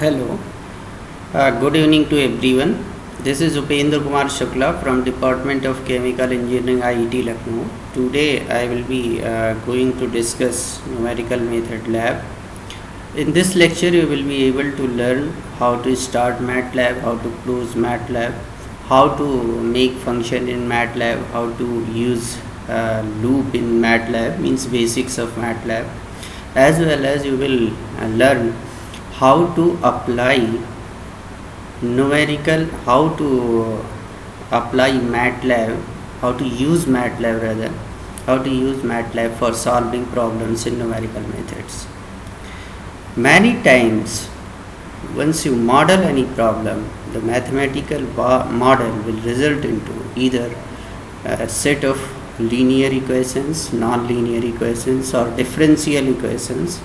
Hello, good evening to everyone. This is Upendra Kumar Shukla from Department of Chemical Engineering IIT Lucknow. Today I will be going to discuss numerical method lab. In this lecture you will be able to learn how to start MATLAB, how to close MATLAB, how to make function in MATLAB, how to use loop in MATLAB, means basics of MATLAB, as well as you will learn how to apply numerical, how to apply MATLAB, how to use MATLAB rather, how to use MATLAB for solving problems in numerical methods. Many times once you model any problem, the mathematical model will result into either a set of linear equations, non-linear equations, or differential equations,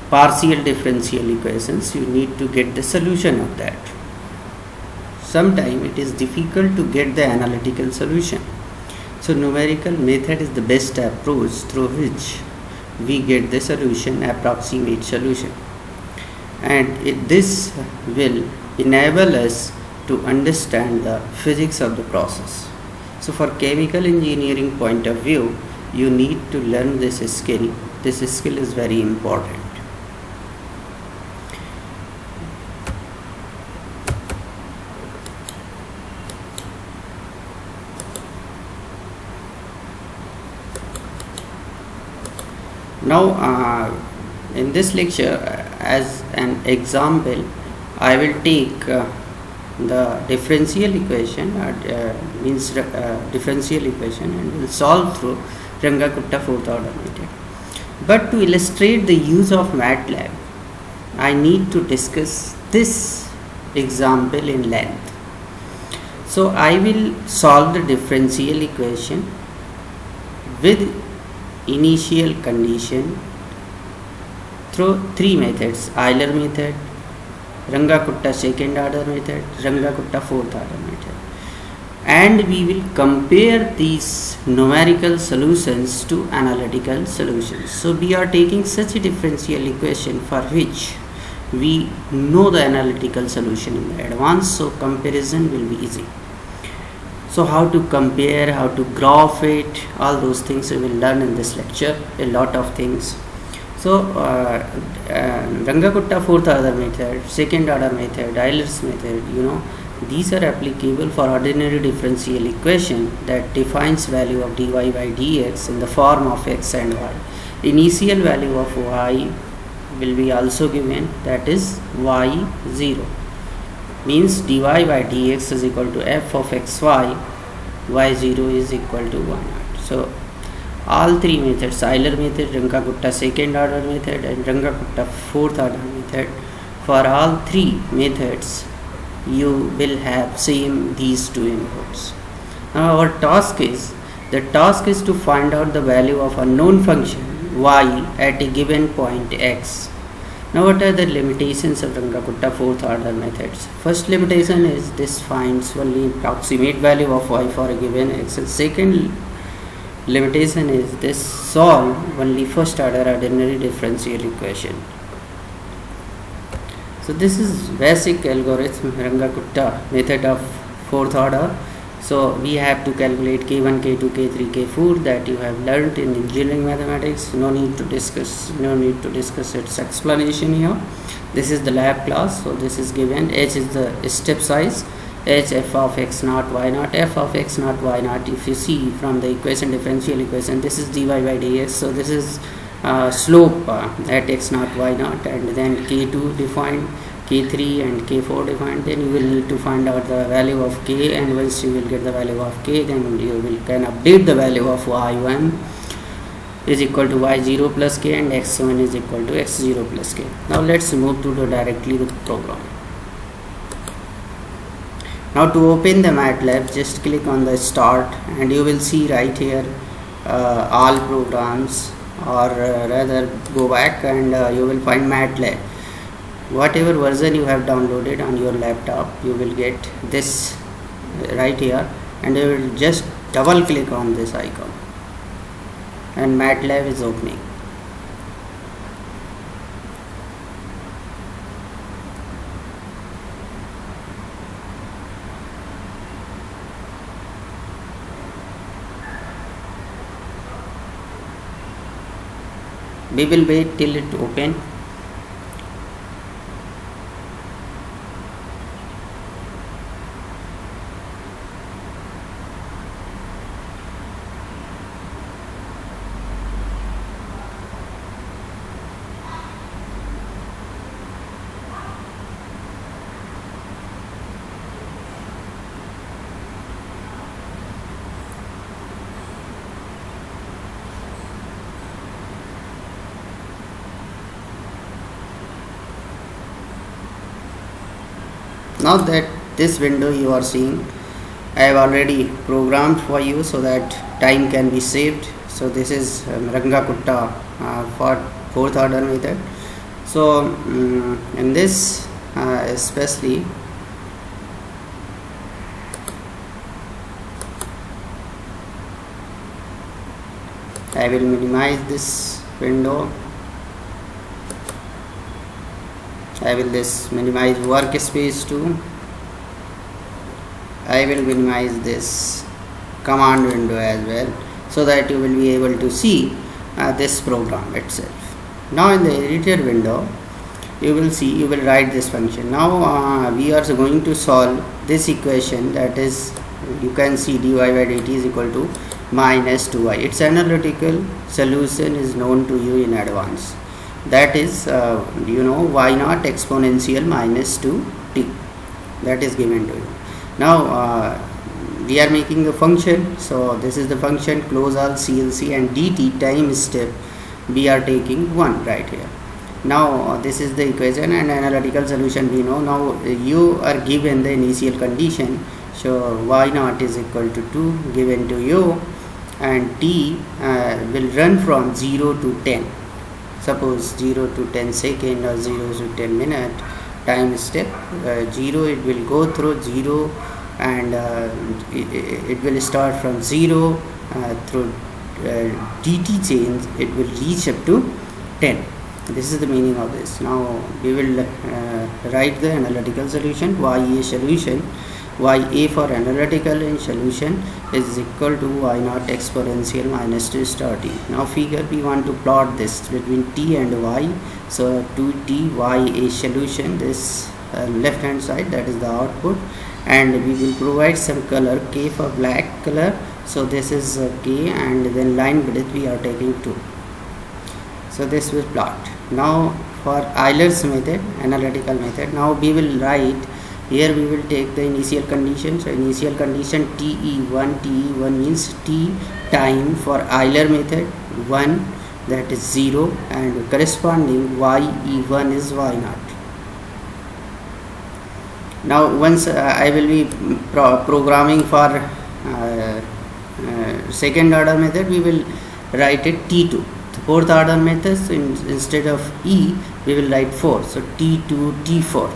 partial differential equations. You need to get the solution of that. Sometimes it is difficult to get the analytical solution. So numerical method is the best approach through which we get the solution, approximate solution, and this will enable us to understand the physics of the process. So for chemical engineering point of view, you need to learn this skill. This skill is very important. Now in this lecture, as an example, I will take the differential equation, differential equation, and will solve through Runge-Kutta fourth order method. But to illustrate the use of MATLAB, I need to discuss this example in length. So I will solve the differential equation with initial condition through three methods: Euler method, Runge-Kutta second order method, Runge-Kutta fourth order method, and we will compare these numerical solutions to analytical solutions. So we are taking such a differential equation for which we know the analytical solution in advance, so comparison will be easy. So how to compare, how to graph it, all those things we will learn in this lecture, a lot of things. So Runge-Kutta fourth order method, second order method, Euler's method, these are applicable for ordinary differential equation that defines value of dy by dx in the form of x and y. Initial value of y will be also given, that is y0. Means dy by dx is equal to f of xy, y0 is equal to 1. So all three methods, Euler method, Runge-Kutta second order method, and Runge-Kutta fourth order method, for all three methods you will have same these two inputs. Now our task is to find out the value of a known function y at a given point x. Now what are the limitations of Runge-Kutta fourth order methods? First limitation is this finds only approximate value of y for a given x, and second limitation is this solve only first order ordinary differential equation. So this is basic algorithm, Runge-Kutta method of fourth order. So we have to calculate k1, k2, k3, k4 that you have learnt in engineering mathematics. No need to discuss its explanation here. This is the lab class. So this is given. H is the step size. H f of x naught y naught, f of x naught y naught. If you see from the equation, differential equation, this is dy by dx. So this is slope at x naught y naught, and then k2 defined, k3 and k4 defined. Then you will need to find out the value of k, and once you will get the value of k, then you can update the value of y1 is equal to y0 plus k, and x1 is equal to x0 plus k. Now let's move to directly the program. Now to open the MATLAB, just click on the start, and you will see right here all programs, or rather go back and you will find MATLAB. Whatever version you have downloaded on your laptop, you will get this right here, and you will just double click on this icon and MATLAB is opening. We will wait till it open. Now that this window you are seeing, I have already programmed for you so that time can be saved. So this is Rangakutta for fourth order method. So in this especially I will minimize this window. I will minimize workspace too. I will minimize this command window as well, so that you will be able to see this program itself. Now in the editor window, you will write this function. Now we are going to solve this equation, that is, you can see dy by dt is equal to minus 2y. Its analytical solution is known to you in advance. That is y naught exponential minus 2t, that is given to you. Now we are making a function, so this is the function close all CLC and dt time step we are taking 1 right here. Now this is the equation and analytical solution we know. Now you are given the initial condition, so y naught is equal to 2 given to you, and t will run from 0 to 10. Suppose 0 to 10 second or 0 to 10 minute time step. 0 it will go through 0 and it will start from 0 through dt change, it will reach up to 10. This is the meaning of this. Now we will write the analytical solution. Ya solution, ya for analytical and solution is equal to y naught exponential minus 2 star t. Now figure we want to plot this between t and y. So 2t ya solution, this left hand side, that is the output, and we will provide some color k for black color. So this is k, and then line width we are taking 2. So this will plot. Now for Euler's method, analytical method, now we will write here, we will take the initial condition. So initial condition TE1 means t time for Euler method 1, that is 0, and corresponding ye1 is y naught. Now once I will be programming for second order method, we will write it t2. The fourth order methods, instead of e we will write 4, so t2 t4.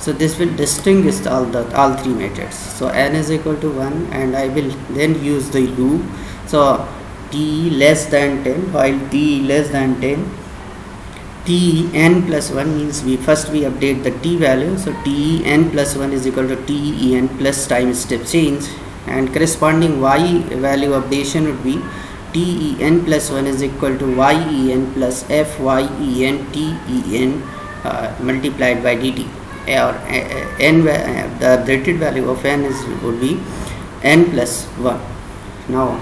So this will distinguish all three methods. So n is equal to 1, and I will then use the loop. So t less than 10, while t less than 10, t n plus 1 means we update the t value. So t n plus 1 is equal to t en plus time step change, and corresponding y value updation would be t en plus 1 is equal to y en plus f y en t en multiplied by dt. Or n, the updated value of n would be n plus 1. Now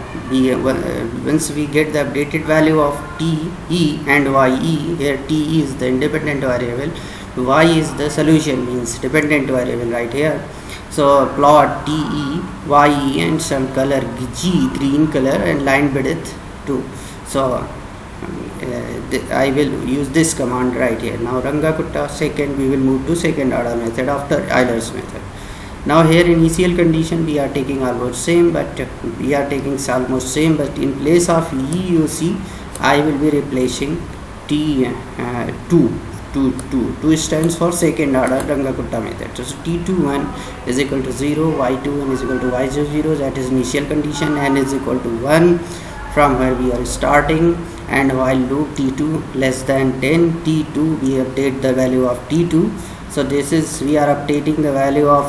once we get the updated value of t e and ye, here t is the independent variable, y is the solution, means dependent variable right here. So plot t e ye and some color g, green color, and line width 2. So I will use this command right here. Now Rangakutta second, we will move to second order method after Euler's method. Now here initial condition we are taking almost same, but in place of e, you see, I will be replacing t 2 stands for second order Rangakutta method. So t21 is equal to 0, y21 is equal to y0, that is initial condition, n is equal to 1 from where we are starting, and while loop t2 less than 10, t2 we update the value of t2. So this is, we are updating the value of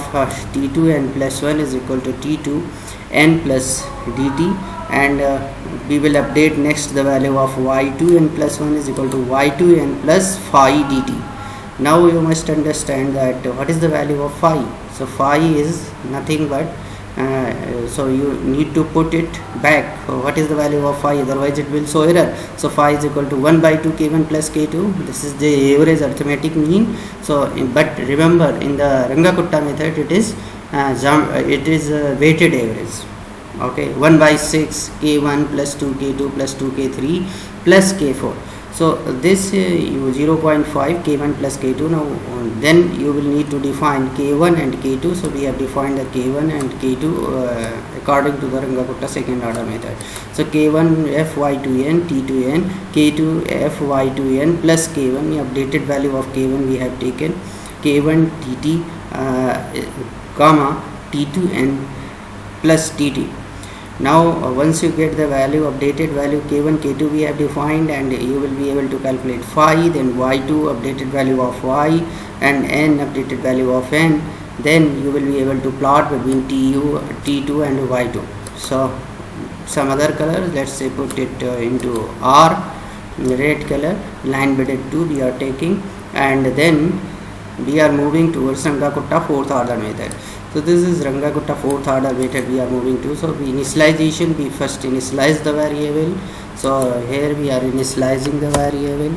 t2, n plus 1 is equal to t2 n plus dt, and we will update next the value of y2n plus 1 is equal to y2n plus phi dt. Now you must understand that what is the value of phi. So phi is nothing but so you need to put it back. What is the value of phi, otherwise it will show error. So phi is equal to 1 by 2 k1 plus k2. This is the average arithmetic mean. So but remember, in the Runge-Kutta method it is weighted average. Okay, 1 by 6 k1 plus 2 k2 plus 2 k3 plus k4. So this 0.5 k1 plus k2. Now then you will need to define k1 and k2. So we have defined the k1 and k2 according to the Runge-Kutta second order method. So k1 fy2n t2n, k2 fy2n plus k1. The updated value of k1 we have taken k1 tt comma t2n plus tt. Now once you get the value, updated value k1 k2 we have defined, and you will be able to calculate phi, then y2 updated value of y, and n updated value of n. Then you will be able to plot between t2 and y2. So some other color, let's say put it into R, red color, line bedded 2 we are taking, and then we are moving towards Runge-Kutta fourth order method. So this is Runge-Kutta fourth order method we are moving to. So initialization, we first initialize the variable. So here we are initializing the variable.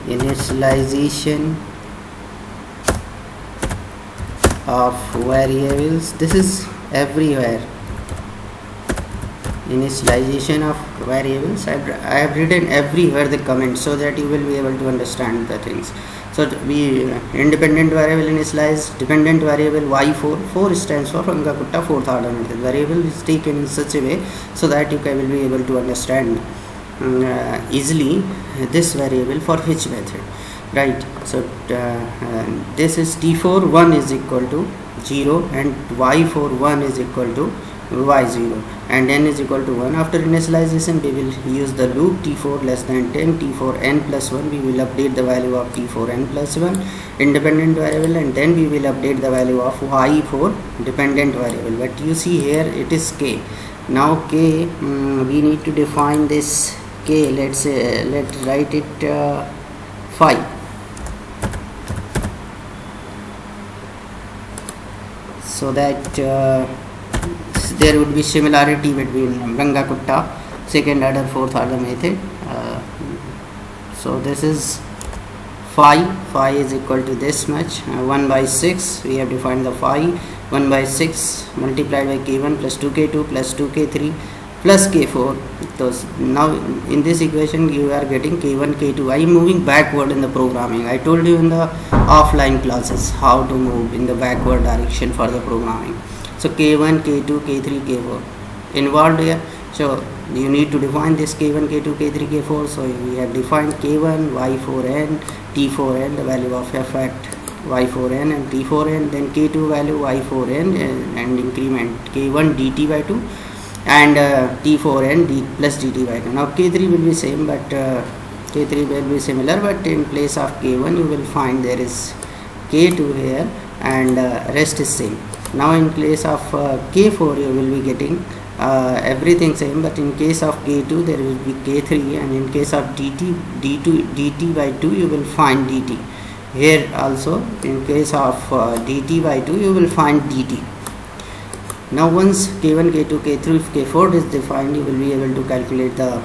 Initialization of variables. This is everywhere. Initialization of variables. I have written everywhere the comment so that you will be able to understand the things. So we independent variable initialize, dependent variable y4. 4 stands for Runge-Kutta fourth order method. Variable is taken in such a way so that you will be able to understand easily this variable for which method, right? So this is t4 1 is equal to 0 and y4 1 is equal to y0 and n is equal to 1. After initialization we will use the loop t4 less than 10 t4 n plus 1. We will update the value of t4 n plus 1 independent variable, and then we will update the value of y4 dependent variable. But you see here it is k. Now k, we need to define this k. Let's write it 5. So that there would be similarity between Runge-Kutta second order fourth order method. So this is phi is equal to this much, 1 by 6 we have defined the phi. 1 by 6 multiplied by k1 plus 2k2 plus 2k3 plus k4. So now in this equation you are getting k1 k2. I am moving backward in the programming. I told you in the offline classes how to move in the backward direction for the programming. So k1 k2 k3 k4 involved here. So you need to define this k1 k2 k3 k4. So we have defined k1 y4n t4n, the value of f at y4n and t4n, then k2 value y4n and increment k1 dt by 2 and t4n d plus dt by 2. Now k3 will be same, but k3 will be similar, but in place of k1 you will find there is k2 here and rest is same. Now in place of k4 you will be getting everything same, but in case of k2 there will be k3, and in case of dt by 2 you will find dt. Here also in case of dt by 2 you will find dt. Now once k1 k2 k3 k4 is defined, you will be able to calculate the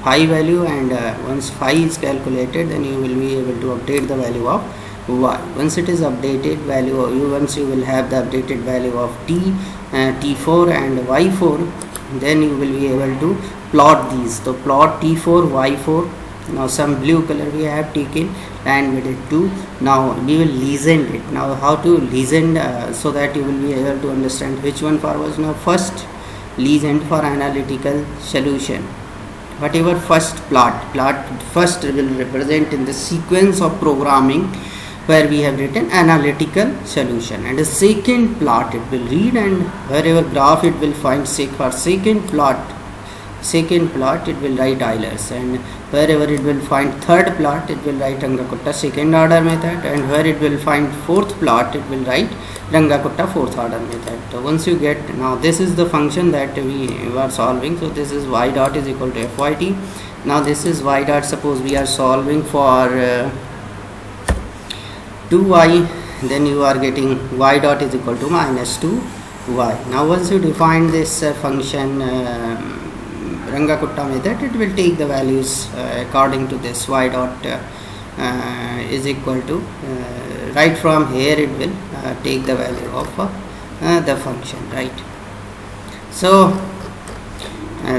phi value, and once phi is calculated then you will be able to update the value of y. Once it is updated value, once you will have the updated value of t4 and y4, then you will be able to plot these. So plot t4 y4. Now some blue color we have taken and with it 2. Now we will legend it. Now how to legend so that you will be able to understand which one forwards. Now first legend for analytical solution. Whatever first plot first will represent in the sequence of programming where we have written analytical solution, and the second plot it will read, and wherever graph it will find for second plot second plot, it will write Eilers, and wherever it will find third plot, it will write Runge-Kutta second order method, and where it will find fourth plot, it will write Runge-Kutta fourth order method. So once you get, now this is the function that we are solving. So this is y dot is equal to fyt. Now this is y dot, suppose we are solving for 2y, then you are getting y dot is equal to minus 2y. Now once you define this function Runge-Kutta method, it will take the values according to this y dot is equal to right from here it will take the value of the function, right? So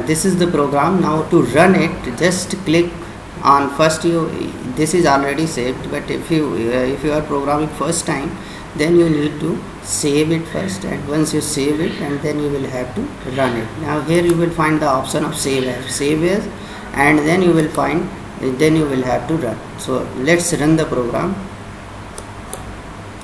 this is the program. Now to run it, just click on first, this is already saved, but if you are programming first time, then you need to save it first, and once you save it, and then you will have to run it. Now here you will find the option of save as, and then you will find, then you will have to run. So let's run the program.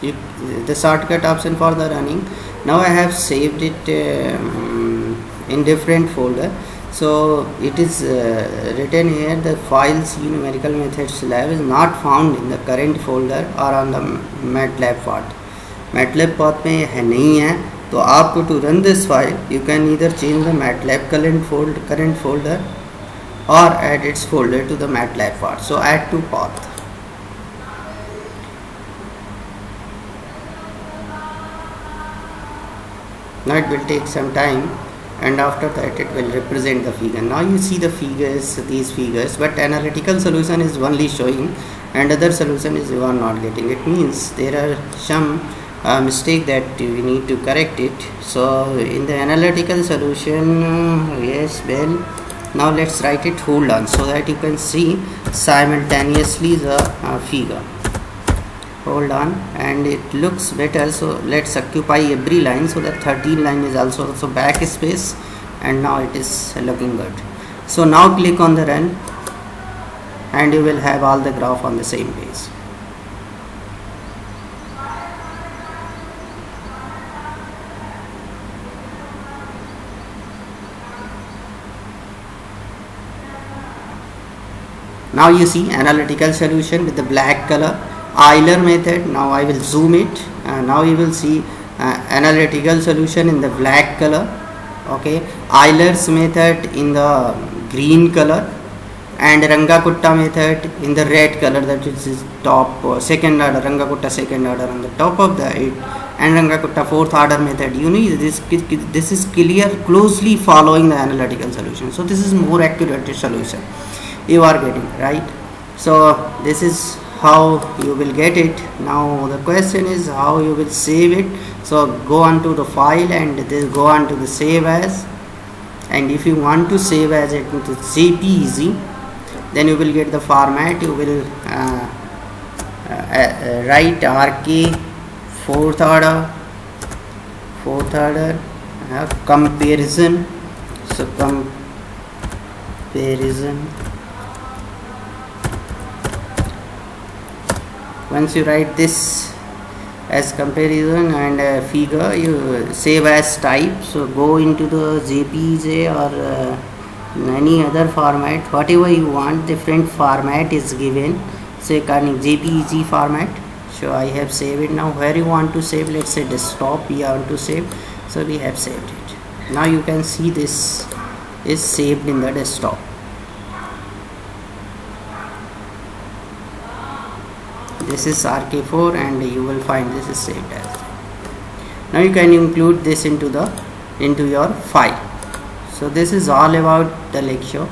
The shortcut option for the running. Now I have saved it in different folder. So it is written here, the files numerical methods lab is not found in the current folder or on the MATLAB path. MATLAB path में है नहीं है, तो आपको to run this file you can either change the MATLAB current folder or add its folder to the MATLAB path. So add to path. Now it will take some time, and after that it will represent the figure. Now you see the figures, these figures, but analytical solution is only showing and other solution is you are not getting. It means there are some mistake that we need to correct it. So in the analytical solution, yes, well, now let's write it, hold on, so that you can see simultaneously the figure. Hold on, and it looks better. So let's occupy every line, so that 13 line is also backspace, and now it is looking good. So now click on the run, and you will have all the graph on the same page. Now you see analytical solution with the black color, Euler method. Now I will zoom it. Now you will see analytical solution in the black color. Okay, Euler's method in the green color, and Runge-Kutta method in the red color, that is top second order, Runge-Kutta second order on the top of the it, and Runge-Kutta fourth order method. You know, this is clear, closely following the analytical solution. So this is more accurate solution you are getting, right? So this is how you will get it. Now the question is how you will save it. So go on to the file and then go on to the save as, and if you want to save as it into JPEG, then you will get the format. You will write RK fourth order comparison. So comparison. Once you write this as comparison and figure, you save as type. So go into the JPEG or any other format, whatever you want. Different format is given, say JPEG format. So I have saved it. Now where you want to save, let's say desktop you want to save, so we have saved it. Now you can see this is saved in the desktop. This is RK4, and you will find this is saved as. Now you can include this into your file. So this is all about the lecture,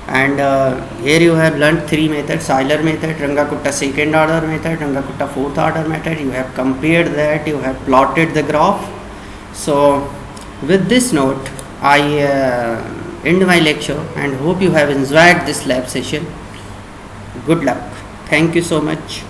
and here you have learned three methods: Euler method, Runge-Kutta second order method, Runge-Kutta fourth order method. You have compared that, you have plotted the graph. So with this note, I end my lecture and hope you have enjoyed this lab session. Good luck. Thank you so much.